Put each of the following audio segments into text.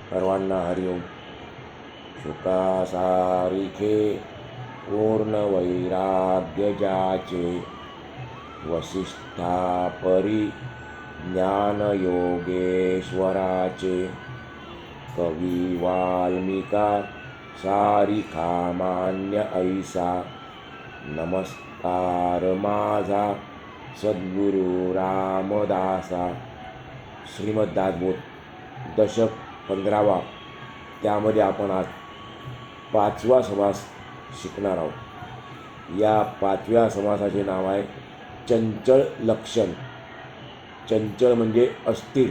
सर्वांना हरिओम. शुकासारिखे पूर्ण वैराग्य ज्याचे, वसिष्ठा परी ज्ञान योगेश्वराचे. कवी वाल्मिका सारिखा मान्य ऐसा, नमस्कार माझा सद्गुरु रामदासा. श्रीमद्भागवत दशक 15वा, त्यामध्ये आपण आज 5वा समास शिकणार आहोत. या 5व्या समासाचे नाव आहे चंचल लक्षण. चंचल म्हणजे अस्थिर.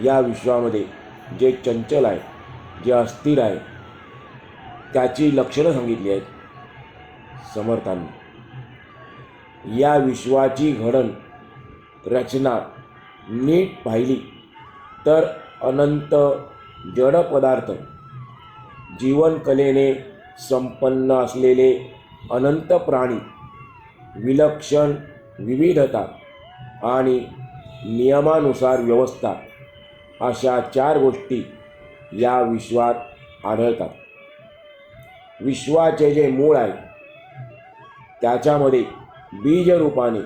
या विश्वामध्ये जे चंचल आहे, जे अस्थिर आहे, त्याची लक्षणं सांगितली आहेत समर्थांनी. या विश्वाची घडण रचना नीट पाहिली तर अनंत जड पदार्थ, जीवनकलेने संपन्न असलेले अनंत प्राणी, विलक्षण विविधता आणि नियमानुसार व्यवस्था, अशा 4 गोष्टी या विश्वात आढळतात. विश्वाचे जे मूळ आहे त्याच्यामध्ये बीजरूपाने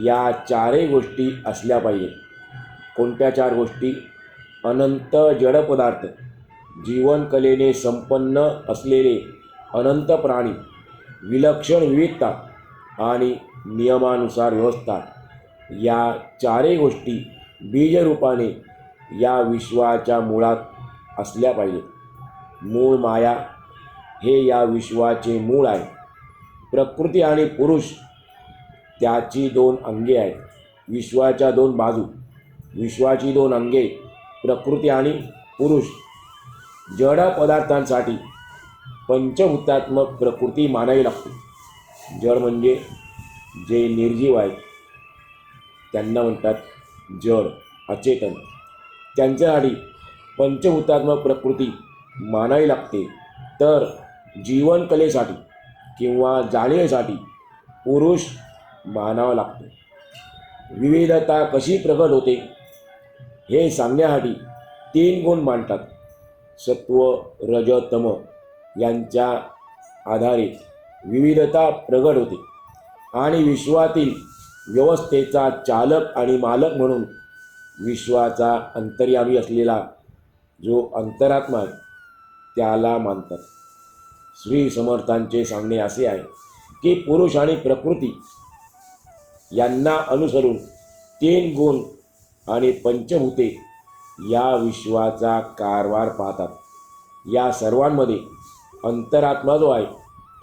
या 4ही गोष्टी असल्या पाहिजेत. कोणत्या 4 गोष्टी? अनंत जड पदार्थ, जीवनकलेने संपन्न असलेले अनंत प्राणी, विलक्षण विविधता आणि नियमानुसार व्यवस्था. या 4ही गोष्टी बीजरूपाने या विश्वाच्या मुळात असल्या पाहिजेत. मूळ माया हे या विश्वाचे मूळ आहे. प्रकृती आणि पुरुष त्याची 2 अंगे आहेत. विश्वाच्या 2 बाजू, विश्वाची 2 अंगे, प्रकृती आणि पुरुष. जड पदार्थांसाठी पंचभूतात्मक प्रकृती मानावी लागते. जड म्हणजे जे निर्जीव आहेत त्यांना म्हणतात जड, अचेतन. त्यांच्यासाठी पंचभूतात्मक प्रकृती मानावी लागते. तर जीवनकलेसाठी किंवा जाणीवेसाठी पुरुष मानावा लागतो. विविधता कशी प्रगट होते हे सांगण्यासाठी 3 गुण मांडतात. सत्व, रज, तम यांच्या आधारे विविधता प्रगट होते आणि विश्वातील व्यवस्थेचा चालक आणि मालक म्हणून विश्वाचा अंतर्यामी असलेला जो अंतरात्मा आहे त्याला मानतात. श्री समर्थांचे सांगणे असे आहे की पुरुष आणि प्रकृती यांना अनुसरून 3 गुण आणि पंचभूते या विश्वाचा कारभार पाहतात. या सर्वांमध्ये अंतरात्मा जो आहे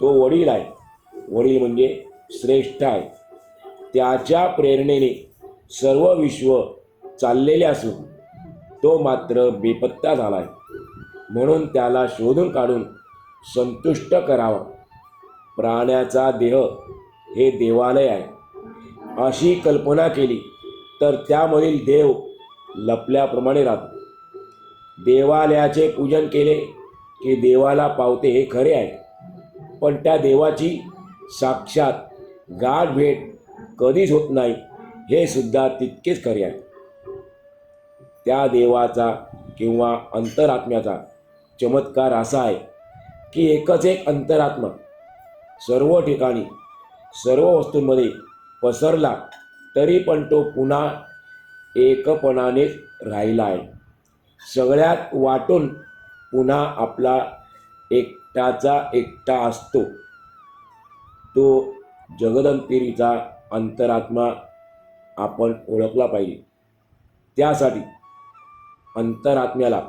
तो वडील आहे. वडील म्हणजे श्रेष्ठ आहे. त्याच्या प्रेरणेने सर्व विश्व चाललेले असून तो मात्र बेपत्ता झाला आहे. म्हणून त्याला शोधून काढून संतुष्ट करावा. प्राण्याचा देह हे देवालय आहे अशी कल्पना केली तर त्यामधील देव लपल्याप्रमाणे राहतो. देवालयाचे पूजन केले की देवाला पावते हे खरे आहे, पण त्या देवाची साक्षात गाठ भेट कधीच होत नाही हे सुद्धा तितकेच खरे आहे. त्या देवाचा किंवा अंतरात्म्याचा चमत्कार असा आहे की एकच एक अंतरात्मा सर्व ठिकाणी सर्व वस्तूंमध्ये पसरला तरी पण तो पुन्हा एकपणानेच राहिला आहे. सगळ्यात वाटून पुन्हा आपला एकटाचा एकटा असतो. तो जगदंतिरीचा अंतरात्मा आपण ओळखला पाहिजे. त्यासाठी अंतरात्म्याला,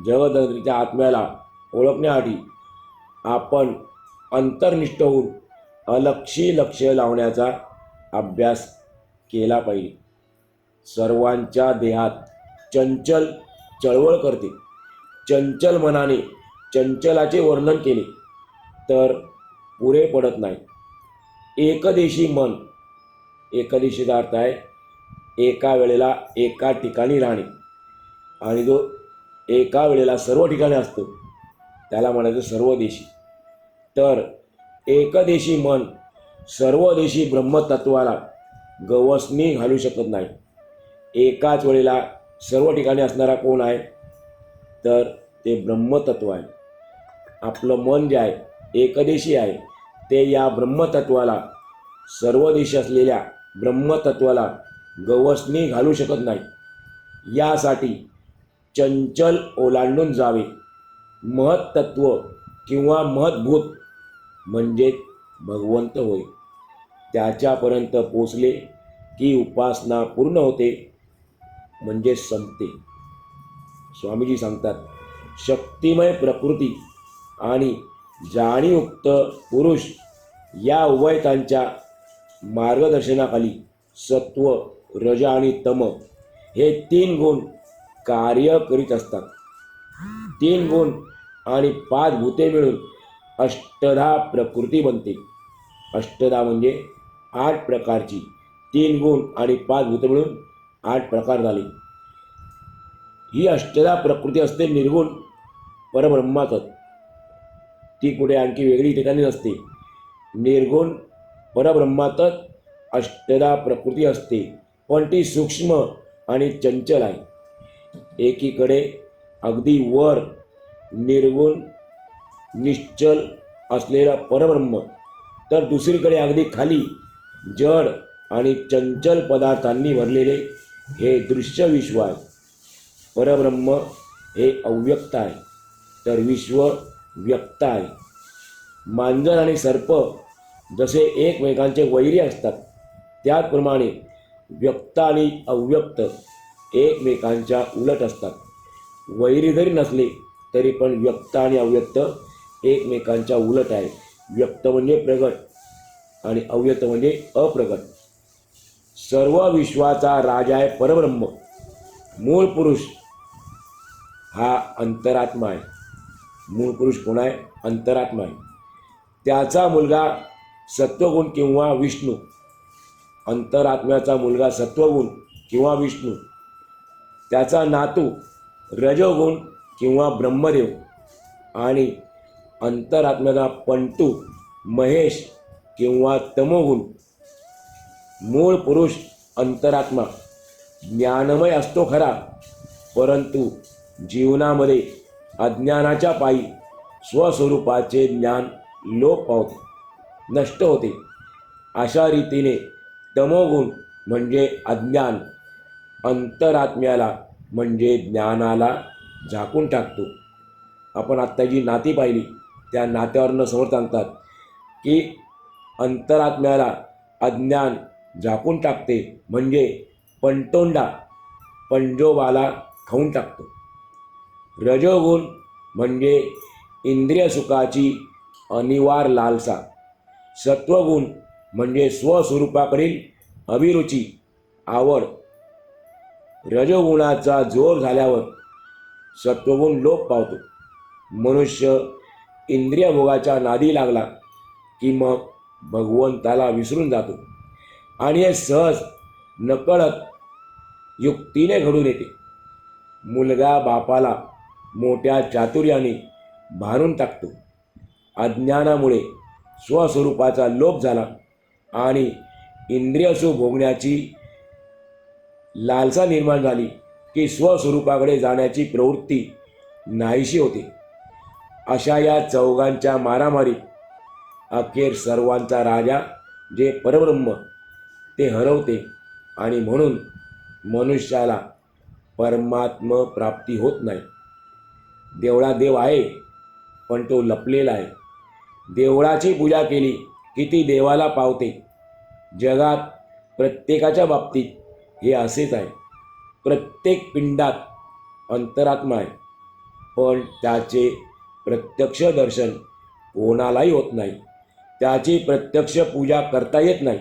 जगदंतिरीच्या आत्म्याला ओळखण्यासाठी आपण अंतर्निष्ठ होऊन अलक्षी लक्ष लावण्याचा अभ्यास केला पाहिजे. सर्वांच्या देहात चंचल चळवळ करते. चंचल मनाने चंचलाचे वर्णन केले तर पुरे पडत नाही. एकदेशी मन, एकदेशीचा अर्थ आहे एका वेळेला एका ठिकाणी राहणे, आणि जो एका वेळेला सर्व ठिकाणी असतो त्याला म्हणायचं सर्वदेशी. तर एकदेशी मन सर्वदेशी ब्रह्मतत्वाला गवसणी घालू शकत नाही. एकाच वेळेला सर्व ठिकाणी असणारा कोण आहे? तर ते ब्रह्मतत्व आहे. आपलं मन जे आहे एकदेशी आहे, ते या ब्रह्मतत्वाला, सर्व दिशा असलेल्या ब्रह्मतत्वाला गवसणी घालू शकत नाही. यासाठी चंचल ओलांडून जावे. महत्तत्व किंवा महद्भूत म्हणजे भगवंत होय. त्याच्यापर्यंत पोचले की उपासना पूर्ण होते, म्हणजे संपते. स्वामीजी सांगतात, शक्तिमय प्रकृती आणि जाणीवयुक्त पुरुष या उभयतांच्या मार्गदर्शनाखाली सत्व, रज आणि तम हे 3 गुण कार्य करीत असतात. 3 गुण आणि 5 भूते मिळून अष्टधा प्रकृती बनते. अष्टधा म्हणजे 8 प्रकारची, 3 गुण आणि 5 भूते मिळून 8 प्रकार झाले. ही अष्टधा प्रकृती असते निर्गुण परब्रह्मातच. ती कुठे आणखी वेगळी ठिकाणी नसते. निर्गुण परब्रह्मातच अष्टधा प्रकृती असते, पण ती सूक्ष्म आणि चंचल आहे. एकीकडे अगदी वर निर्गुण निश्चल असलेला परब्रह्म, तर दुसरीकडे अगदी खाली जड आणि चंचल पदार्थांनी भरलेले हे दृश्य विश्व आहे. परब्रह्म हे अव्यक्त आहे, तर विश्व व्यक्त आहे. मांजर आणि सर्प जसे एकमेकांचे वैरी असतात, त्याचप्रमाणे व्यक्त आणि अव्यक्त एकमेकांच्या उलट असतात. वैरी जरी नसले तरी पण व्यक्त आणि अव्यक्त एकमेकांच्या उलट आहे. व्यक्त म्हणजे प्रगट आणि अव्यक्त म्हणजे अप्रगट. सर्व विश्वाचा राजा आहे परब्रह्म. मूळ पुरुष हा अंतरात्मा आहे. मूळ पुरुष कोण आहे? अंतरात्मा आहे. त्याचा मुलगा सत्वगुण किंवा विष्णू. अंतरात्म्याचा मुलगा सत्वगुण किंवा विष्णू. त्याचा नातू रजोगुण किंवा ब्रह्मदेव. आणि अंतरात्म्याचा पंटू महेश किंवा तमोगुण. मूळ पुरुष अंतरात्मा ज्ञानमय असतो खरा, परंतु जीवनामध्ये अज्ञानाच्या पायी स्वस्वरूपाचे ज्ञान लोप पावते, नष्ट होते. अशा रीतीने तमोगुण म्हणजे अज्ञान अंतरात्म्याला म्हणजे ज्ञानाला झाकून टाकतो. आपण आत्ता जी नाती पाहिली त्या नात्यावरनं समोर सांगतात की अंतरात्म्याला अज्ञान झाकून टाकते, म्हणजे पंटोंडा पंजोबाला खाऊन टाकतो. रजोगुण म्हणजे इंद्रिय सुखाची अनिवार्य लालसा. सत्वगुण म्हणजे स्वस्वरूपाकडील अभिरुची, आवड. रजोगुणाचा जोर झाल्यावर सत्वगुण लोप पावतो. मनुष्य इंद्रिय भोगाच्या नादी लागला की मग भगवंताला विसरून जातो, आणि हे सहज नकळत युक्तीने घडून येते. मुलगा बापाला मोठ्या चातुर्याने भारून टाकतो. अज्ञानामुळे स्वस्वरूपाचा लोप झाला आणि इंद्रियसुख भोगण्याची लालसा निर्माण झाली की स्वस्वरूपाकडे जाण्याची प्रवृत्ती नाहीशी होते. अशा या चौघांच्या मारामारीत अखेर सर्वांचा राजा जे परब्रह्म ते हरवते, आणि म्हणून मनुष्याला परमात्म प्राप्ती होत नाही. देवळात देव आहे, पण तो लपलेला आहे. देवळाची पूजा केली की ती देवाला पावते. जगात प्रत्येकाच्या बाबतीत हे असेच आहे. प्रत्येक पिंडात अंतरात्मा आहे, पण त्याचे प्रत्यक्ष दर्शन कोणालाही होत नाही. त्याची प्रत्यक्ष पूजा करता येत नाही.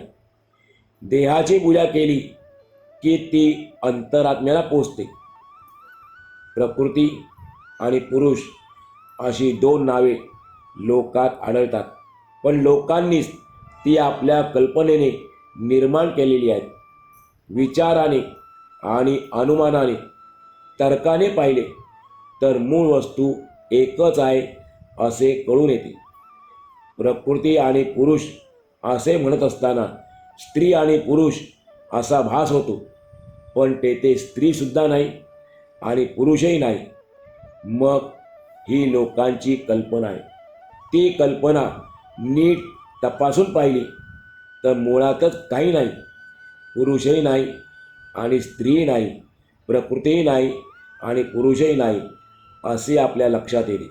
देहाची पूजा केली की ती अंतरात्म्याला पोचते. प्रकृती आणि पुरुष अशी 2 नावे लोकात आढळतात, पण लोकांनीच ती आपल्या कल्पनेने निर्माण केलेली आहेत. विचाराने आणि अनुमानाने, तर्काने पाहिले तर मूळ वस्तू एकच आहे असे कळून येते. प्रकृती आणि पुरुष असे म्हणत असताना स्त्री आणि पुरुष असा भास होतो, पण तेथे स्त्रीसुद्धा नाही आणि पुरुषही नाही. मग ही लोकांची कल्पना आहे. ती कल्पना नीट तपासून पाहिली तर मुळातच काही नाही. पुरुषही नाही आणि स्त्री नाही, प्रकृतीही नाही आणि पुरुषही नाही असे आपल्या लक्षात येते.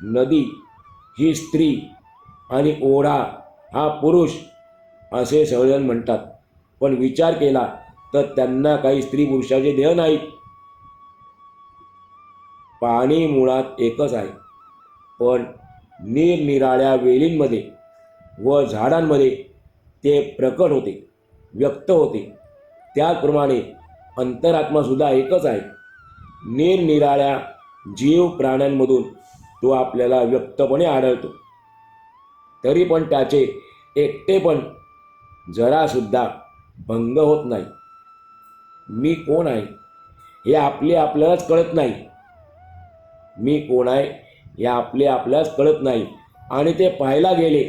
नदी ही स्त्री आणि ओढा हा पुरुष असे सगळेजण म्हणतात, पण विचार केला तर त्यांना काही स्त्री पुरुषाचे देह नाहीत. पाणी मुळात एकच आहे, पण निरनिराळ्या वेलींमध्ये व झाडांमध्ये ते प्रकट होते, व्यक्त होते. त्याचप्रमाणे अंतरात्मासुद्धा एकच आहे. निरनिराळ्या जीव प्राण्यांमधून तो आपल्याला व्यक्तपणे आढळतो. तरी पण त्याचे एकटेपण जरासुद्धा भंग होत नाही. मी कोण आहे हे आपल्यालाच कळत नाही. मी कोण आहे हे आपल्यालाच कळत नाही आणि ते पाहायला गेले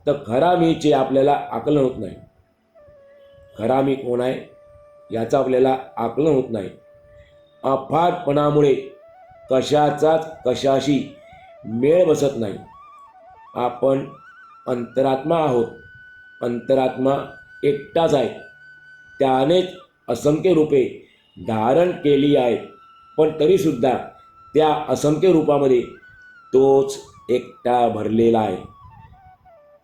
तर खरा मीचे आपल्याला आकलन होत नाही. खरा मी कोण आहे याचं आपल्याला आकलन होत नाही. अफाटपणामुळे कशाचाच कशाशी मेळ बसत नाही. आपण अंतरात्मा आहोत. अंतरात्मा एकटाच आहे. त्यानेच असंख्य रूपे धारण केली आहेत, पण तरीसुद्धा त्या असंख्य रूपामध्ये तोच एकटा भरलेला आहे.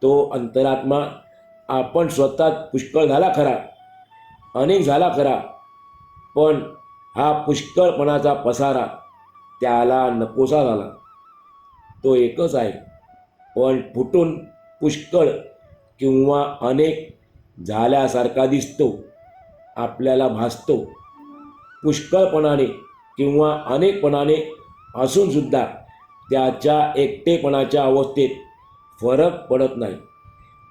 तो अंतरात्मा आपण स्वतः पुष्कळ झाला खरा, अनेक झाला खरा, पण हा पुष्कळपणाचा पसारा त्याला नकोसा झाला. तो एकच आहे, पण फुटून पुष्कळ किंवा अनेक झाल्यासारखा दिसतो, आपल्याला भासतो. पुष्कळपणाने किंवा अनेकपणाने असूनसुद्धा त्याच्या एकटेपणाच्या अवस्थेत फरक पडत नाही.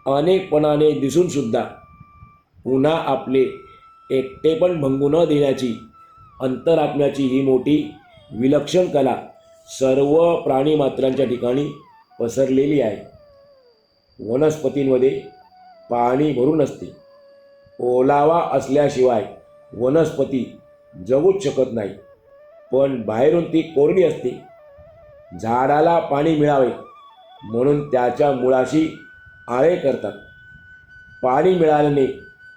अनेकपणाने दिसूनसुद्धा पुन्हा आपले एकटेपण भंगू न देण्याची अंतरात्म्याची ही मोठी विलक्षण कला सर्व प्राणीमात्रांच्या ठिकाणी पसरलेली आहे. वनस्पतींमध्ये पाणी भरून असते. ओलावा असल्याशिवाय वनस्पती जगूच शकत नाही, पण बाहेरून ती कोरडी असते. झाडाला पाणी मिळावे म्हणून त्याच्या मुळाशी आळे करतात. पाणी मिळाल्याने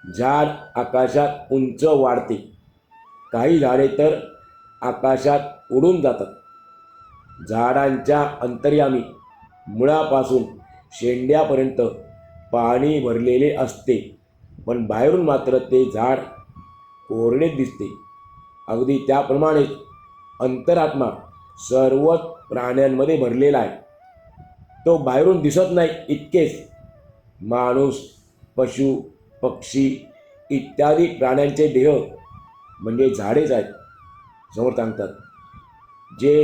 झाड आकाशात उंच वाढते. काही झाडे तर आकाशात उडून जातात. झाडांच्या अंतर्यामी मुळापासून शेंड्यापर्यंत पाणी भरलेले असते, पण बाहेरून मात्र ते झाड कोरडे दिसते. अगदी त्याप्रमाणेच अंतरात्मा सर्व प्राण्यांमध्ये भरलेला आहे. तो बाहेरून दिसत नाही इतकेच. माणूस, पशु, पक्षी इत्यादी प्राण्यांचे देह म्हणजे झाडेच आहेत. समोर सांगतात जे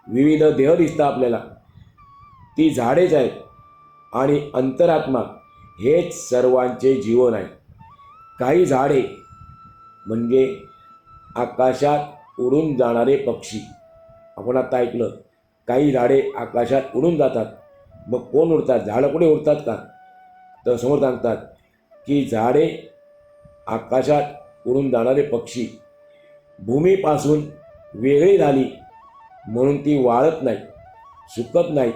विविध देह दिसतात आपल्याला, ती झाडेच आहेत. आणि अंतरात्मा हेच सर्वांचे जीवन आहे. काही झाडे म्हणजे आकाशात उडून जाणारे पक्षी. आपण आता ऐकलं, काही झाडे आकाशात उडून जातात. मग कोण उडतात? झाडं कुठे उडतात का? तर समोर सांगतात की झाडे आकाशात उडून जाणारे पक्षी. भूमीपासून वेगळी झाली म्हणून ती वाळत नाही, सुकत नाही.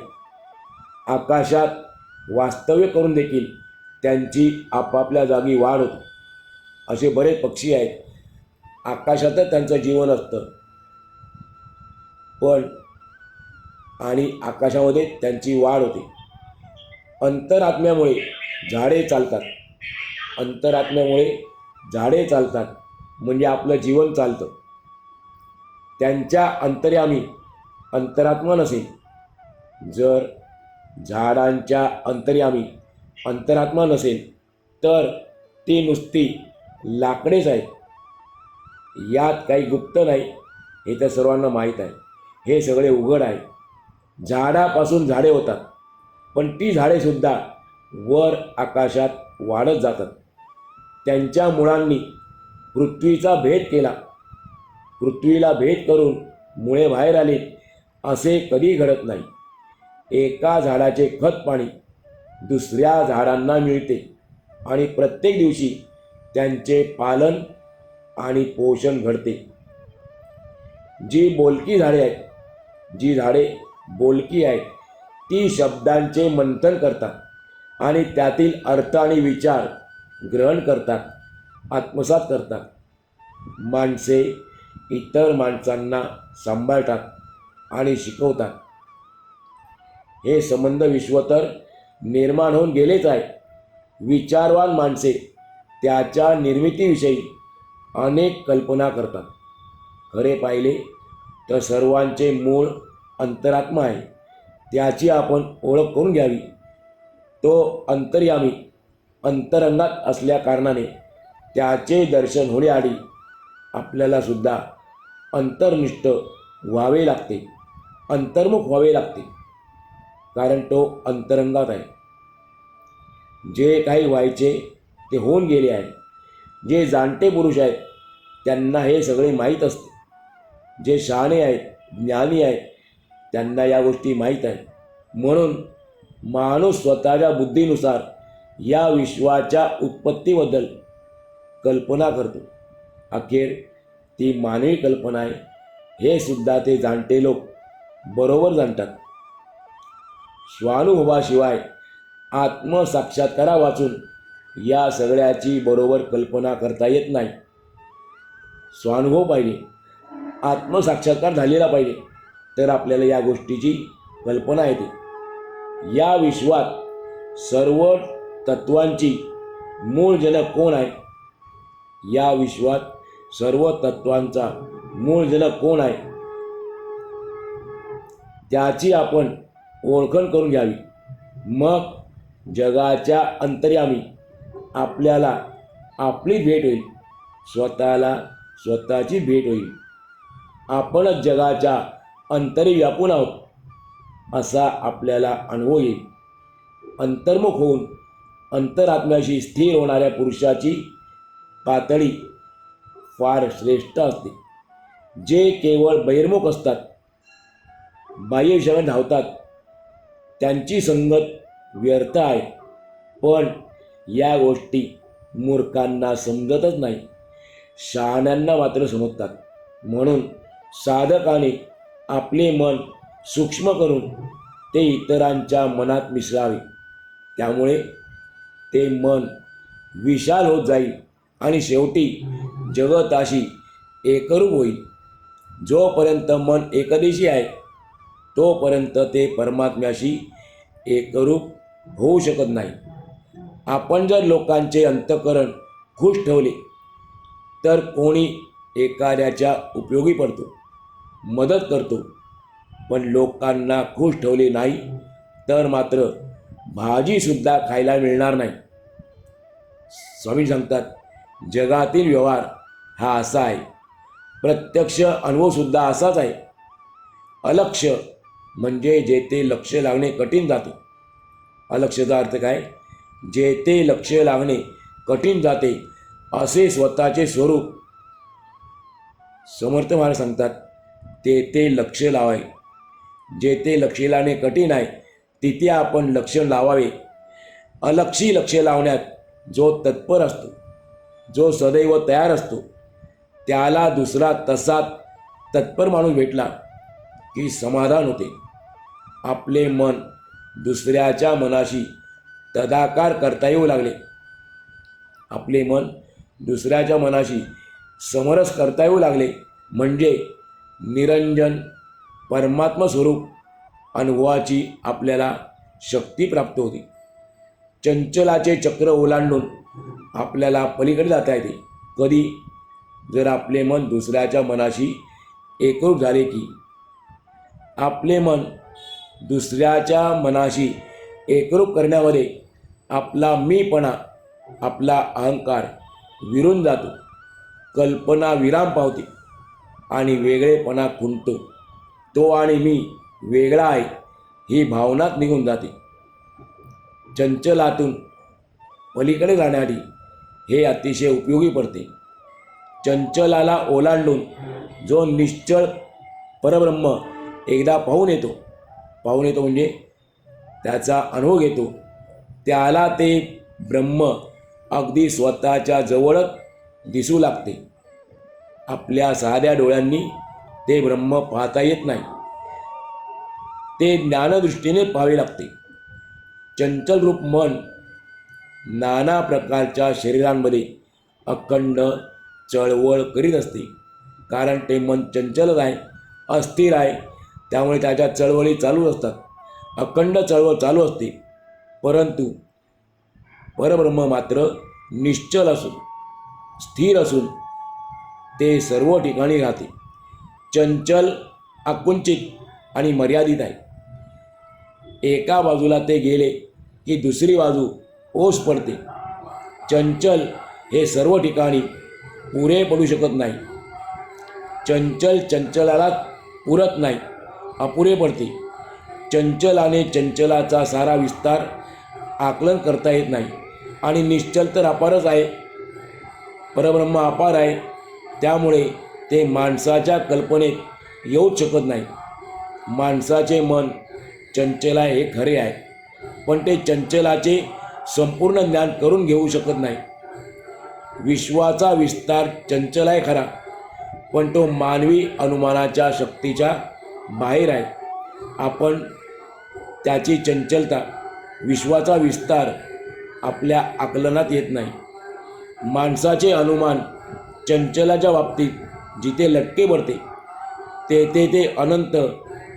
आकाशात वास्तव्य करून देखील त्यांची आपापल्या जागी वाढ होते. असे बरेच पक्षी आहेत, आकाशातच त्यांचं जीवन असतं, पण आणि आकाशामध्ये त्यांची वाढ होते. अंतरात्म्यामुळे झाडे चालतात. अंतरात्म्यामुळे झाडे चालतात म्हणजे आपलं जीवन चालतं. त्यांच्या अंतर्यामी अंतरात्मा नसेल, जर झाडांच्या अंतर्यामी अंतरात्मा नसेल तर ती नुसती लाकडेच आहेत. यात काही गुप्त नाही, हे तर सर्वांना माहीत आहे. हे सगळे उघड आहे. झाडापासून झाडे होतात, पण ती झाडेसुद्धा वर आकाशात वाढत जातात. त्यांच्या मुळांनी पृथ्वीचा भेद केला. पृथ्वीला भेद करून मुळे बाहेर आली असे कधी घडत नाही. एका झाडाचे खत पाणी दुसऱ्या झाडांना मिळते आणि प्रत्येक दिवशी त्यांचे पालन आणि पोषण घडते. जी बोलकी झाडे आहेत, जी झाडे बोलकी आहेत, ती शब्दांचे मंथन करतात आणि त्यातील अर्थ आणि विचार ग्रहण करतात, आत्मसात करतात. माणसे इतर माणसांना सांभाळतात आणि शिकवतात. हे संबंध विश्व तर निर्माण होऊन गेलेच आहे. विचारवान माणसे त्याच्या निर्मितीविषयी अनेक कल्पना करतात. खरे पाहिले तर सर्वांचे मूळ अंतरात्मा आहे. त्याची आपण ओळख करून घ्यावी. तो अंतर्यामी अंतरंगात असल्या कारणाने त्याचे दर्शन होण्याआधी आपल्याला सुद्धा अंतर्निष्ठ व्हावे लागते, अंतर्मुख व्हावे लागते, कारण तो अंतरंगात आहे. जे काही व्हायचे ते होऊन गेले आहे. जे जाणते पुरुष आहेत त्यांना हे सगळे माहीत असते. जे शहाणे आहेत, ज्ञानी आहेत, त्यांना या गोष्टी माहीत आहेत. म्हणून माणूस स्वतःच्या बुद्धीनुसार या विश्वाच्या उत्पत्तीबद्दल कल्पना करतो. अखेर ती मानवी कल्पना आहे हे सुद्धा ते जाणते लोक बरोबर जाणतात. स्वानुभवाशिवाय आत्मसाक्षात्कारा वाचून या सगळ्याची बरोबर कल्पना करता येत नाही. स्वानुभव पाहिजे, आत्मसाक्षात्कार झालेला पाहिजे, तर आपल्याला या गोष्टीची कल्पना येते. या विश्वात सर्व तत्वांची मूळ जनक कोण आहे? या विश्वात सर्व तत्वांचा मूळ जनक कोण आहे? त्याची आपण ओळखण करून घ्यावी. मग जगाच्या अंतर्यामी आपल्याला आपली भेट होईल, स्वतःला स्वतःची भेट होईल. आपणच जगाच्या अंतरी व्यापून आहोत असा आपल्याला अनुभव येईल. अंतर्मुख होऊन अंतरात्म्याशी स्थिर होणाऱ्या पुरुषाची पातळी फार श्रेष्ठ असते. जे केवळ बहिर्मुख असतात, बाह्य विषयाकडे धावतात, त्यांची संगत व्यर्थ आहे. पण या गोष्टी मूर्खांना समजतच नाही, शहाण्यांना मात्र समजतात. म्हणून साधकाने आपले मन सूक्ष्म करून ते इतरांच्या मनात मिसळावे. त्यामुळे ते मन विशाल होत जाईल आणि शेवटी जगताशी एकरूप होईल. जोपर्यंत मन एकदेशी आहे तोपर्यंत ते परमात्म्याशी एकरूप होऊ शकत नाही. आपण जर लोकांचे अंतःकरण खुश ठेवले तर कोणी एखाद्याच्या उपयोगी पडतो, मदत करतो. पण लोकांना खुश ठेवले नाही तर मात्र भाजीसुद्धा खायला मिळणार नाही. स्वामी सांगतात, जगातील व्यवहार हा असा आहे, प्रत्यक्ष अनुभवसुद्धा असाच आहे. अलक्ष म्हणजे जेथे लक्ष लागणे कठीण जाते. अलक्षचा अर्थ काय? जेथे लक्ष लागणे कठीण जाते असे स्वतःचे स्वरूप. समर्थ महाराज सांगतात, तेथे लक्ष लावावे. जेथे लक्ष लावणे कठीण आहे तिथे आपण लक्ष लावावे. अलक्षी लक्ष लावण्यात जो तत्पर असतो, जो सदैव तयार असतो, त्याला दुसरा तसा तत्पर माणूस भेटला की समाधान होते. आपले मन दुसऱ्याच्या मनाशी तदाकार करता येऊ लागले, आपले मन दुसऱ्याच्या मनाशी समरस करता येऊ लागले म्हणजे निरंजन परमात्मा स्वरूप अनुभवाची आपल्याला शक्ती प्राप्त होते. चंचलाचे चक्र ओलांडून आपल्याला पलीकडे जाता येते. कधी? जर आपले मन दुसऱ्याच्या मनाशी एकरूप झाले की. आपले मन दुसऱ्याच्या मनाशी एकरूप करण्यामध्ये आपला मीपणा, आपला अहंकार विरून जातो. कल्पना विराम पावते आणि वेगळेपणा खुंटतो. तो आणि मी वेगळा आहे ही भावनाच निघून जाते. चंचलातून पलीकडे जाण्याआधी हे अतिशय उपयोगी पडते. चंचलाला ओलांडून जो निश्चळ परब्रह्म एकदा पाहून येतो म्हणजे त्याचा अनुभव घेतो, त्याला ते ब्रह्म अगदी स्वतःच्या जवळच दिसू लागते. आपल्या साध्या डोळ्यांनी ते ब्रह्म पाहता येत नाही, ते ज्ञानदृष्टीने पाहावे लागते. चंचल रूप मन नाना प्रकारच्या शरीरांमध्ये अखंड चळवळ करीत असते, कारण ते मन चंचलच आहे, अस्थिर आहे. त्यामुळे त्याच्या चळवळी चालू असतात, अखंड चळवळ चालू असते. परंतु परब्रह्म मात्र निश्चल असून, स्थिर असून ते सर्व ठिकाणी राहते. चंचल, आकुंचित आणि मर्यादित आहे. एका बाजूला ते गेले की दुसरी बाजू ओस पडते. चंचल हे सर्व ठिकाणी पुरे पडू शकत नाही. चंचल चंचलाला पुरत नाही, अपुरे पडते. चंचलाने चंचलाचा सारा विस्तार आकलन करता येत नाही. आणि निश्चल तर अपारच आहे, परब्रह्म अपार आहे. त्यामुळे ते माणसाच्या कल्पनेत येऊच शकत नाही. माणसाचे मन चंचल आहे हे खरे आहे, पण ते चंचलाचे संपूर्ण ज्ञान करून घेऊ शकत नाही. विश्वाचा विस्तार चंचल आहे खरा, पण तो मानवी अनुमानाच्या शक्तीच्या बाहेर आहे. आपण त्याची चंचलता, विश्वाचा विस्तार आपल्या आकलनात येत नाही. माणसाचे अनुमान चंचलाच्या बाबतीत जिथे लटके पडते, तेथे ते अनंत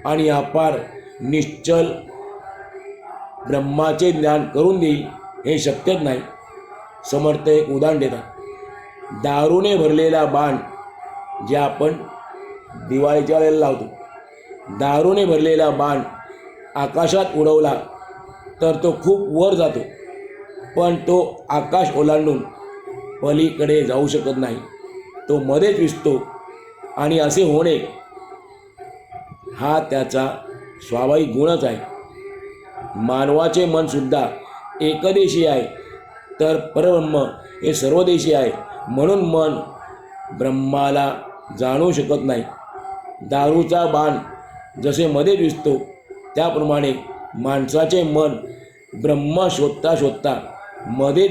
आणि अपार निश्चल ब्रह्माचे ज्ञान करून देईल हे शक्यच नाही. समर्थ एक उदाहरण देतात. दारूने भरलेला बाण जे आपण दिवाळीच्या वेळेला लावतो, दारूने भरलेला बाण आकाशात उडवला तर तो खूप वर जातो, पण तो आकाश ओलांडून पलीकडे जाऊ शकत नाही, तो मध्येच विझतो. आणि असे होणे हा त्याचा स्वाभाविक गुणच आहे. मानवाचे मन सुद्धा एकदेशी आहे, तर परब्रह्म हे सर्वदेशी आहे. म्हणून मन ब्रह्माला जाणू शकत नाही. दारूचा बाण जसे मध्ये दिसतो, त्याप्रमाणे माणसाचे मन ब्रह्म शोधता शोधता मध्ये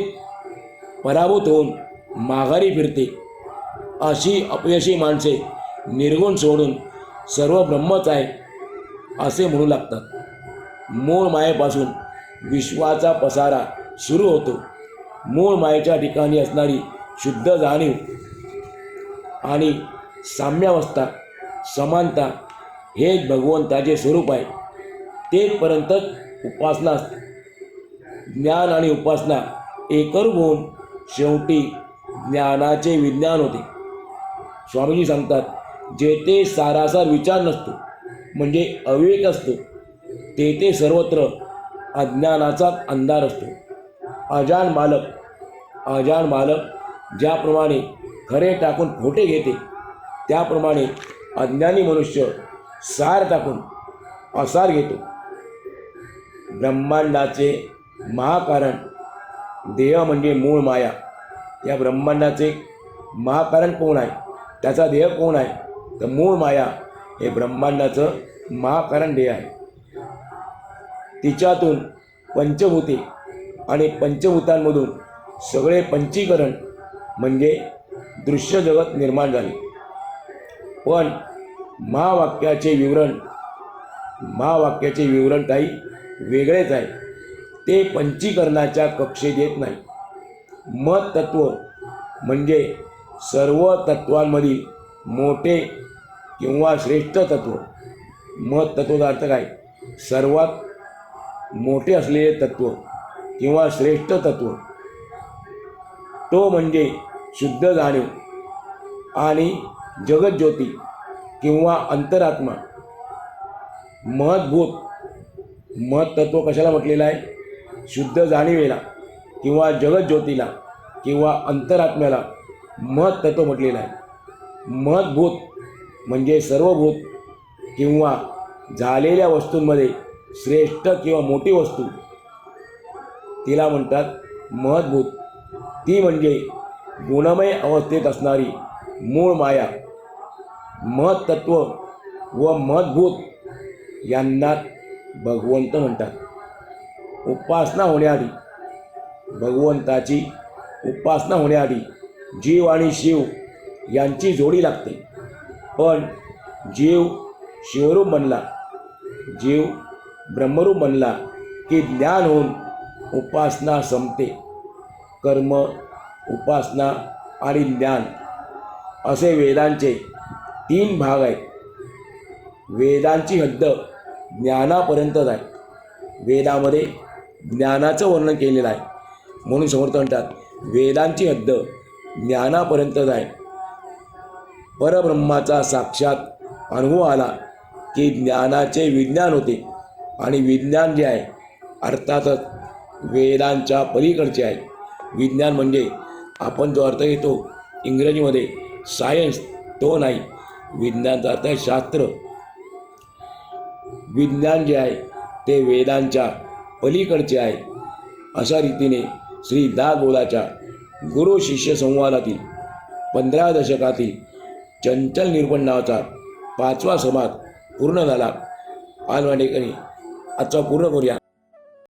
पराभूत होऊन माघारी फिरते. अशी अपयशी माणसे निर्गुण सोडून सर्व ब्रह्मच आहे असे म्हणू लागतात. मूळ मायेपासून विश्वाचा पसारा सुरू होतो. मूळ मायेच्या ठिकाणी असणारी शुद्ध जाणीव आणि साम्यावस्था, समानता हेच भगवंताचे स्वरूप आहे. तेथपर्यंतच उपासना असते. ज्ञान आणि उपासना एकरूप होऊन शेवटी ज्ञानाचे विज्ञान होते. स्वामीजी सांगतात, जेथे सारासार विचार नसतो म्हणजे अविवेक असतो, तेथे सर्वत्र अज्ञानाचा अंधार असतो. अजान बालक ज्याप्रमाणे खरे टाकून खोटे घेते, त्याप्रमाणे अज्ञानी मनुष्य सार टाकून असार घेतो. ब्रह्मांडाचे महाकारण देह म्हणजे मूळ माया. या ब्रह्मांडाचे महाकारण कोण आहे, त्याचा देह कोण आहे, तर मूळ माया हे ब्रह्मांडाचं महाकारण देह आहे. तिच्यातून पंचभूते आणि पंचभूतांमधून सगळे पंचीकरण म्हणजे दृश्य जगत निर्माण झाले. पण महावाक्याचे विवरण काही वेगळेच आहे. ते पंचीकरणाच्या कक्षेत येत नाही. मत तत्व म्हणजे सर्व तत्वांमधील मोठे किंवा श्रेष्ठ तत्व. मत तत्वाचा अर्थ काय, सर्वात मोठे असलेले तत्व किंवा श्रेष्ठ तत्व. तो म्हणजे शुद्ध जाणीव आणि जगज्योती किंवा अंतरात्मा. महद्भूत मत तत्व कशाला म्हटलेलं आहे, शुद्ध जाणीवेला किंवा जगज्योतीला किंवा अंतरात्म्याला महत तत्व म्हटलेलं आहे. महद्भूत म्हणजे सर्वभूत किंवा झालेल्या वस्तूंमध्ये श्रेष्ठ किंवा मोठी वस्तू, तिला म्हणतात महद्भूत. ती म्हणजे गुणमय अवस्थेत असणारी मूळ माया. महत्त्व व महद्भूत यांना भगवंत म्हणतात. उपासना होण्याआधी, भगवंताची उपासना होण्याआधी जीव आणि शिव यांची जोडी लागते. पण जीव शिवरूप बनला, जीव ब्रह्मरूप बनला की ज्ञान होऊन उपासना संपते. कर्म, उपासना आणि ज्ञान असे वेदांचे 3 भाग आहेत. वेदांची हद्द ज्ञानापर्यंतच आहे. वेदामध्ये ज्ञानाचं वर्णन केलेलं आहे, म्हणून समर्थ म्हणतात वेदांची हद्द ज्ञानापर्यंतच आहे. परब्रह्माचा साक्षात अनुभव आला की ज्ञानाचे विज्ञान होते, आणि विज्ञान जे आहे अर्थातच वेदांच्या पलीकडचे आहे. विज्ञान म्हणजे आपण जो अर्थ घेतो इंग्रजीमध्ये सायन्स, तो नाही. विज्ञानचा अर्थ आहे शास्त्र. विज्ञान जे आहे ते वेदांच्या पलीकडचे आहे. अशा रीतीने श्री दासबोधाच्या गुरु शिष्य संवादातील 15 दशकातील चंचल निरूपण नावाचा 5वा संवाद पूर्ण झाला. आज या ठिकाणी आजचा पूर्ण करूया.